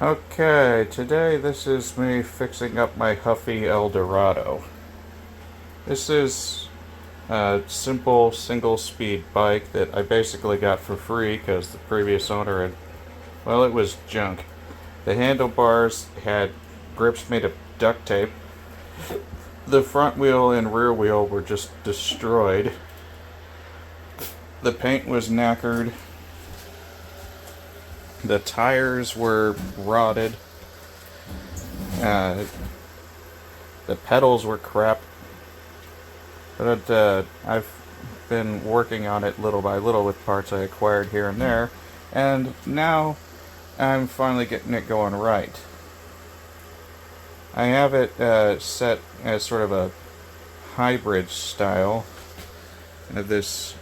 Okay, today this is me fixing up my Huffy Eldorado. This is a simple single speed bike that I basically got for free because the previous owner had, well, it was junk. The handlebars had grips made of duct tape. The front wheel and rear wheel were just destroyed. The paint was knackered. The tires were rotted. Uh, the pedals were crap. But I've been working on it little by little with parts I acquired here and there, and now I'm finally getting it going right. I have it set as sort of a hybrid style. I have this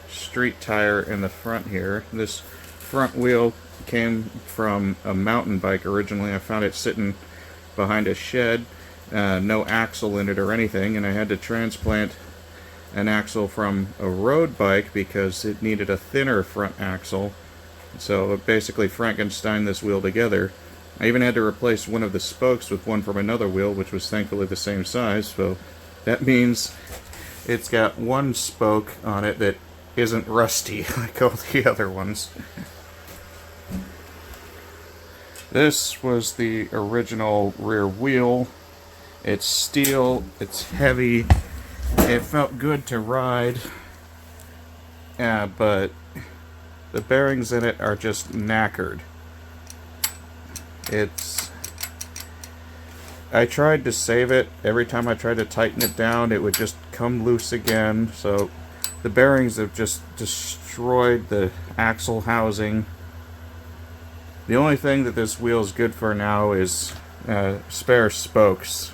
street tire in the front here. This front wheel came from a mountain bike originally. I found it sitting behind a shed, no axle in it or anything, and I had to transplant an axle from a road bike because it needed a thinner front axle. So basically Frankenstein this wheel together. I even had to replace one of the spokes with one from another wheel, which was thankfully the same size, so that means it's got one spoke on it that isn't rusty like all the other ones. This was the original rear wheel. It's steel, it's heavy, it felt good to ride, but the bearings in it are just knackered. I tried to save it. Every time I tried to tighten it down, it would just come loose again. So the bearings have just destroyed the axle housing. The only thing that this wheel is good for now is spare spokes.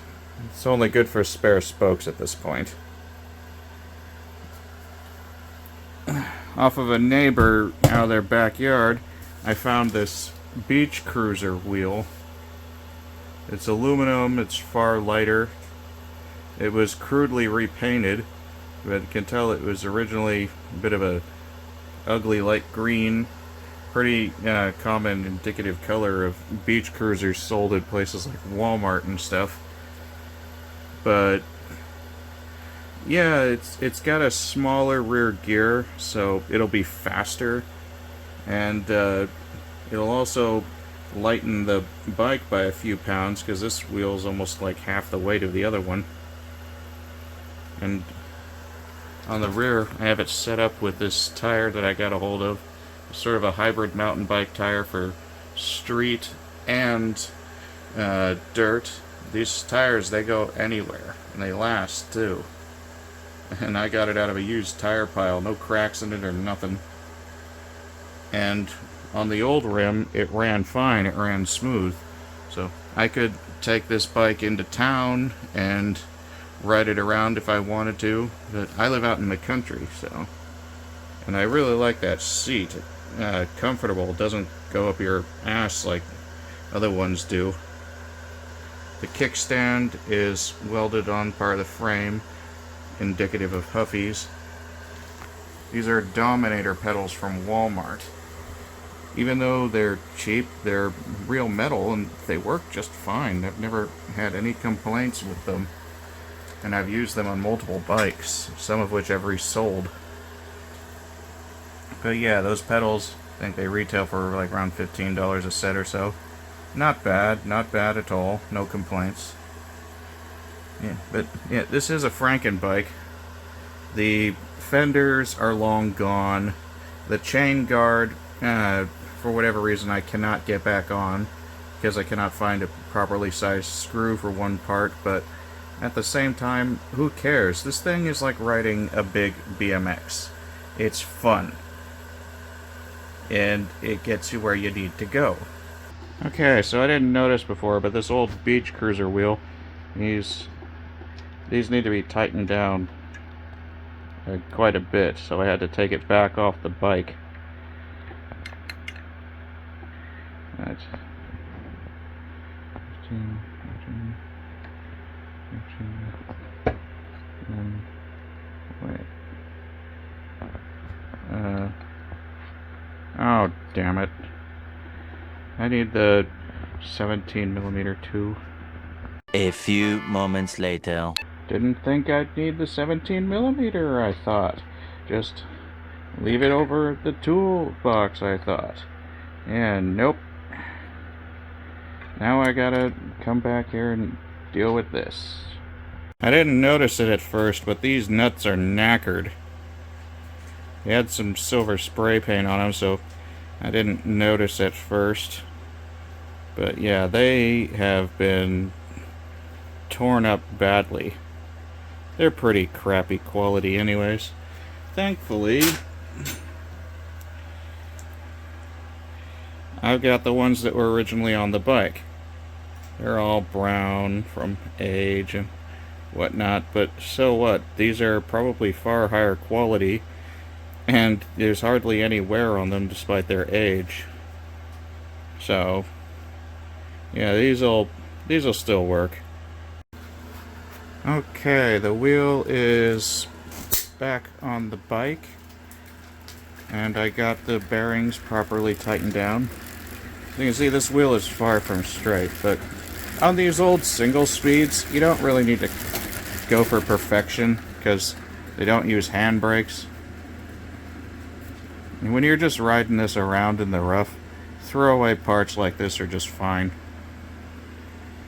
It's only good for spare spokes at this point. Off of a neighbor out of their backyard, I found this beach cruiser wheel. It's aluminum, it's far lighter. It was crudely repainted, but you can tell it was originally a bit of a ugly light green. Pretty common indicative color of beach cruisers sold at places like Walmart and stuff. But yeah, it's got a smaller rear gear, so it'll be faster, and it'll also lighten the bike by a few pounds because this wheel is almost like half the weight of the other one. And on the rear, I have it set up with this tire that I got a hold of, sort of a hybrid mountain bike tire for street and dirt. These tires, they go anywhere, and they last too. And I got it out of a used tire pile, no cracks in it or nothing. And on the old rim, it ran fine, it ran smooth. So I could take this bike into town and ride it around if I wanted to, but I live out in the country, so. And I really like that seat. Comfortable, doesn't go up your ass like other ones do. The kickstand is welded on part of the frame, indicative of Huffy's. These are Dominator pedals from Walmart. Even though they're cheap, they're real metal and they work just fine. I've never had any complaints with them. And I've used them on multiple bikes, some of which I've resold. But yeah, those pedals, I think they retail for like around $15 a set or so. Not bad at all. No complaints. Yeah, but yeah, this is a Franken bike. The fenders are long gone. The chain guard, for whatever reason, I cannot get back on because I cannot find a properly sized screw for one part, but at the same time, who cares? This thing is like riding a big BMX. It's fun. And it gets you where you need to go. Okay, so I didn't notice before, but this old beach cruiser wheel, these need to be tightened down quite a bit, so I had to take it back off the bike. That's 15, 14, wait. Oh, damn it. I need the 17mm too. A few moments later. Didn't think I'd need the 17mm, I thought. Just leave it over the toolbox, I thought. And nope. Now I gotta come back here and deal with this. I didn't notice it at first, but these nuts are knackered. They had some silver spray paint on them, so I didn't notice at first. But yeah, they have been torn up badly. They're pretty crappy quality anyways. Thankfully, I've got the ones that were originally on the bike. They're all brown from age and whatnot, but so what? These are probably far higher quality, and there's hardly any wear on them despite their age. So, yeah, these'll still work. Okay, the wheel is back on the bike, and I got the bearings properly tightened down. You can see this wheel is far from straight, but on these old single speeds, you don't really need to go for perfection because they don't use handbrakes. And when you're just riding this around in the rough, throwaway parts like this are just fine.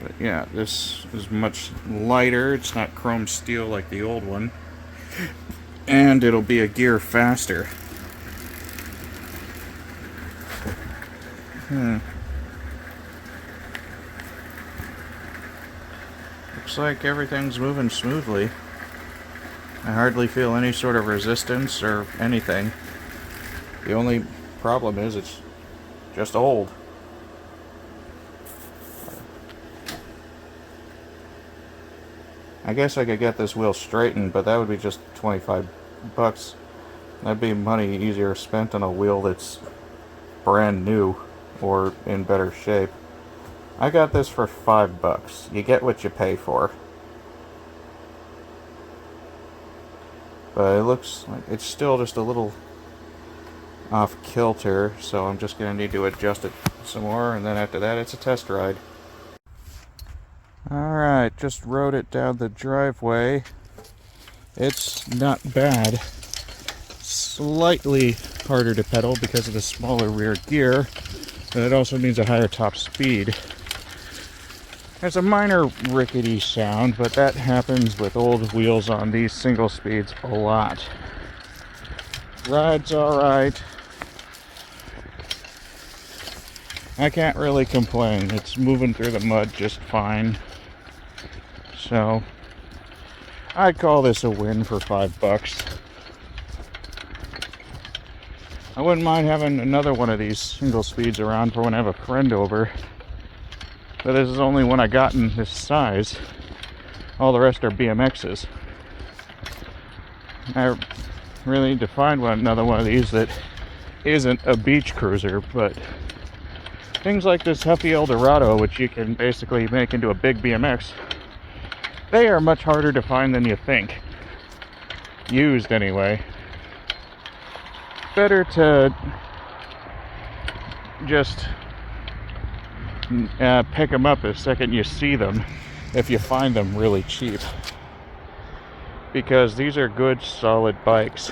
But yeah, this is much lighter. It's not chrome steel like the old one. And it'll be a gear faster. Looks like everything's moving smoothly. I hardly feel any sort of resistance or anything. The only problem is it's just old. I guess I could get this wheel straightened, but that would be just 25 bucks. That'd be money easier spent on a wheel that's brand new or in better shape. I got this for $5. You get what you pay for. But it looks like it's still just a little off kilter, so I'm just gonna need to adjust it some more, and then after that it's a test ride. Alright, just rode it down the driveway. It's not bad. Slightly harder to pedal because of the smaller rear gear, but it also means a higher top speed. There's a minor rickety sound, but that happens with old wheels on these single speeds a lot. Ride's alright. I can't really complain. It's moving through the mud just fine. So, I'd call this a win for $5. I wouldn't mind having another one of these single speeds around for when I have a friend over. But this is the only one I got in this size. All the rest are BMXs. I really need to find another one of these that isn't a beach cruiser, but things like this Huffy Eldorado, which you can basically make into a big BMX, they are much harder to find than you think. Used, anyway. Better to just pick them up the second you see them, if you find them really cheap. Because these are good, solid bikes.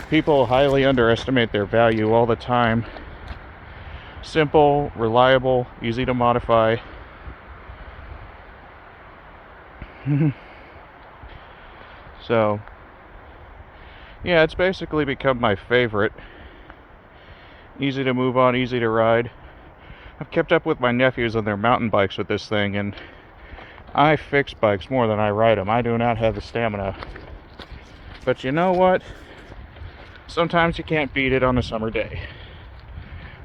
People highly underestimate their value all the time. Simple, reliable, easy to modify. So, yeah, it's basically become my favorite. Easy to move on, easy to ride. I've kept up with my nephews on their mountain bikes with this thing, and I fix bikes more than I ride them. I do not have the stamina. But you know what? Sometimes you can't beat it on a summer day.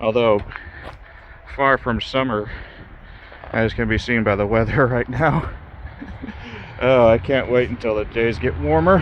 Although, far from summer, as can be seen by the weather right now. Oh, I can't wait until the days get warmer.